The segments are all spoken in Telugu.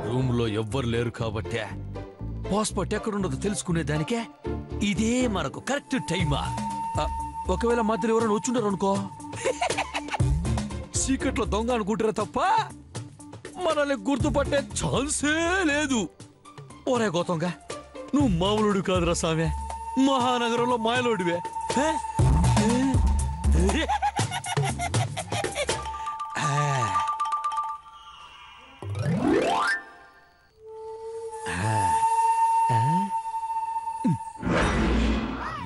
రూమ్ లో ఎవ్వరు లేరు కాబట్టే పాస్పోర్ట్ ఎక్కడున్నదో తెలుసుకునేదానికే ఇదే మనకు కరెక్ట్ టైమా. ఒకవేళ మధ్యలో ఎవరైనా వచ్చుంటారు అనుకో, సీక్రెట్లో దొంగ అనుకుంటారా తప్ప మనల్ని గుర్తుపట్టే ఛాన్సే లేదు. ఓరే గౌతంగా, నువ్వు మామూలుడు కాదురా సామె, మహానగరంలో మాయలోడివే.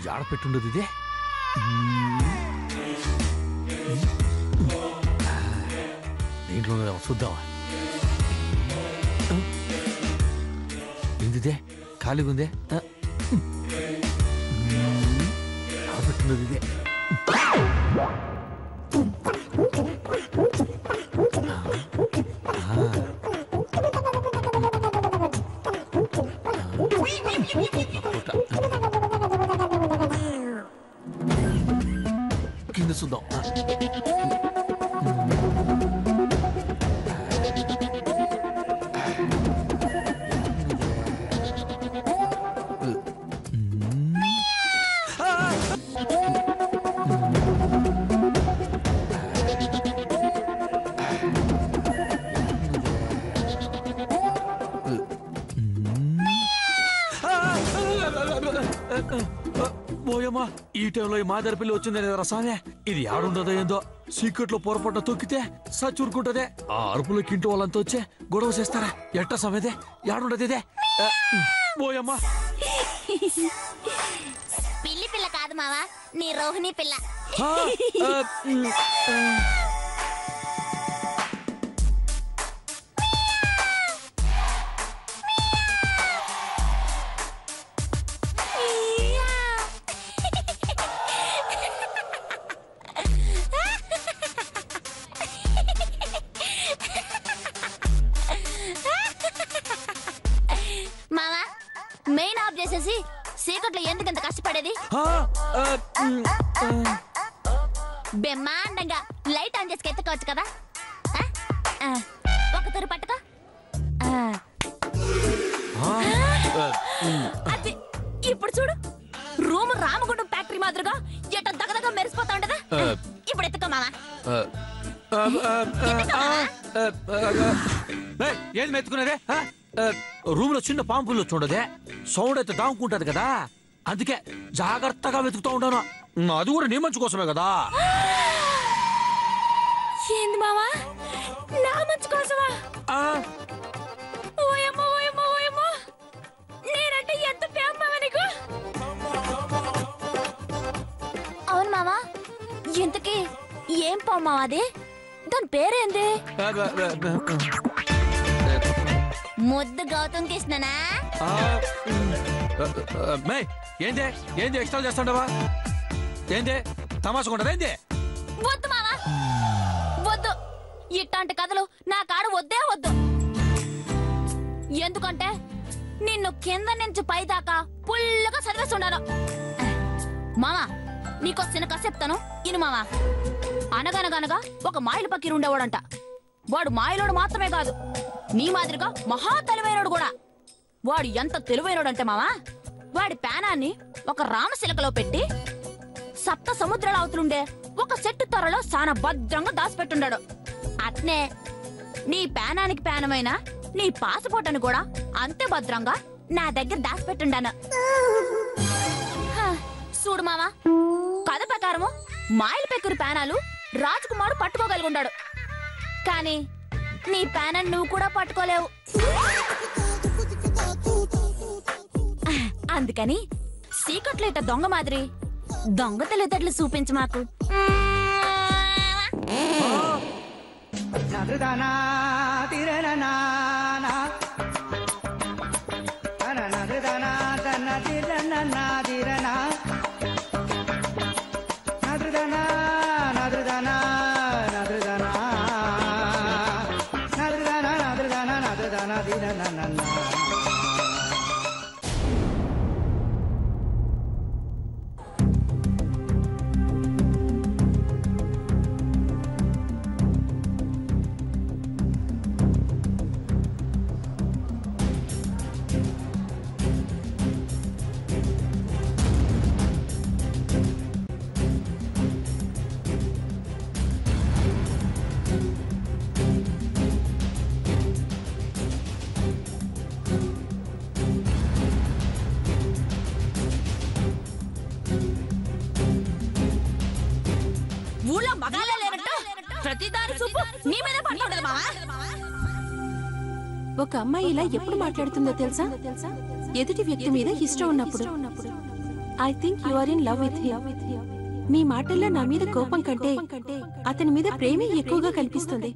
యాడ పెట్టుండదు ఇదే. దీంట్లో చూద్దామా? ఏందిదే ఖాళీగా ఉందే? యాడ పెట్టుండదు ఇదే. కింద చూద్దాం. ఓయమ్మా, ఈ టైంలో ఈ మాదరి పిల్లి వచ్చింది రసానే. ఇది ఆడుండదో ఏందో, సీక్రెట్ లో పొరపాటున తొక్కితే సచ్చూరుకుంటదే. ఆ అరుపులోకి ఇంటి వాళ్ళంతా వచ్చే గొడవ చేస్తారా? ఎట్ట సమేదే ఆడుండదు ఇదే. ఓయమ్మా, పిల్లి పిల్ల కాదు మావా, నీ రోహిణి పిల్ల. మెయిన్ ఆఫ్ చేసేసి సీక్రెట్లో ఎందుకంత కష్టపడేది? బ్రహ్మాండంగా లైట్ ఆన్ చేసి ఎత్తుకోవచ్చు కదా. ఒక తూరు పట్టుకో. అది ఇప్పుడు చూడు, రూమ్ రామగుండం ఫ్యాక్టరీ మాదిరిగా ఎట్ట దగదగ మెరిసిపోతా ఉండదా. ఇప్పుడు ఎత్తుకో మావా. ఏది మెత్తుకునేదే? రూమ్ లో చిన్న పాంపుల్లో చూడదే, సౌండ్ అయితే దాముకుంటది కదా, అందుకే జాగ్రత్తగా వెతుకుతూ ఉంటాను. అది కూడా నీ మంచి కోసమే కదా. ఏంది మావా, నా మంచి కోసమా? ఓయమ్మో ఓయమ్మో ఓయమ్మో, నేనంటే ఎంత ప్రేమ మావా నీకు. అవును మావా, ఇంతకీ ఏం పాము మావా అది? దాని పేరేంది? ముద్దు గౌతమ్ కృష్ణనా? ఏంది ఏంది ఎక్స్ట్రా చేస్తుండవా? ఏంది తమాషకుంటది? ఏంది? వద్దు మావా, వద్దు. ఇట్లాంటి కథలు నా కాడ వద్దే వద్దు. ఎందుకంటే నిన్ను కింద నుంచి పైదాకా పుల్లగా చదివేస్తుండాను. మావా, నీకో చిన్న చెప్తాను ఇను మావా. అనగనగనగా ఒక మాయలు పక్కీరు ఉండేవాడంట. వాడు మాయలోడు మాత్రమే కాదు, నీ మాదిరిగా మహా తెలివైనడు కూడా. వాడు ఎంత తెలివైనడంటే మావా, వాడి పేనాన్ని ఒక రామశిలకలో పెట్టి సప్త సముద్రాల అవతలుండే ఒక చెట్టు త్వరలో చాలా భద్రంగా దాచిపెట్టుండాడు. అట్నే నీ పేనానికి పేనమైన నీ పాసపోర్టును కూడా అంతే భద్రంగా నా దగ్గర దాచిపెట్టుండాను. చూడు మావా, కథ ప్రకారము మాయల పెక్కురు పేనాలు రాజకుమారుడు పట్టుకోగలిగుండాడు. కానీ నీ పేనాన్ని నువ్వు కూడా పట్టుకోలేవు. అందుకని సీక్రెట్లో ఇట్ట దొంగ మాదిరి దొంగ తెలివితేటలు చూపించు మాకు. ప్రతి దాని చూపు నీ మీద పడుతుంటది మావా. ఒక అమ్మాయి ఇలా ఎప్పుడు మాట్లాడుతుందో తెలుసా? ఎదుటి వ్యక్తి మీద ఇష్టం ఉన్నప్పుడు. I think you are in love with him. మీ మాటల్లో నా మీద కోపం కంటే అతని మీద ప్రేమే ఎక్కువగా కనిపిస్తుంది.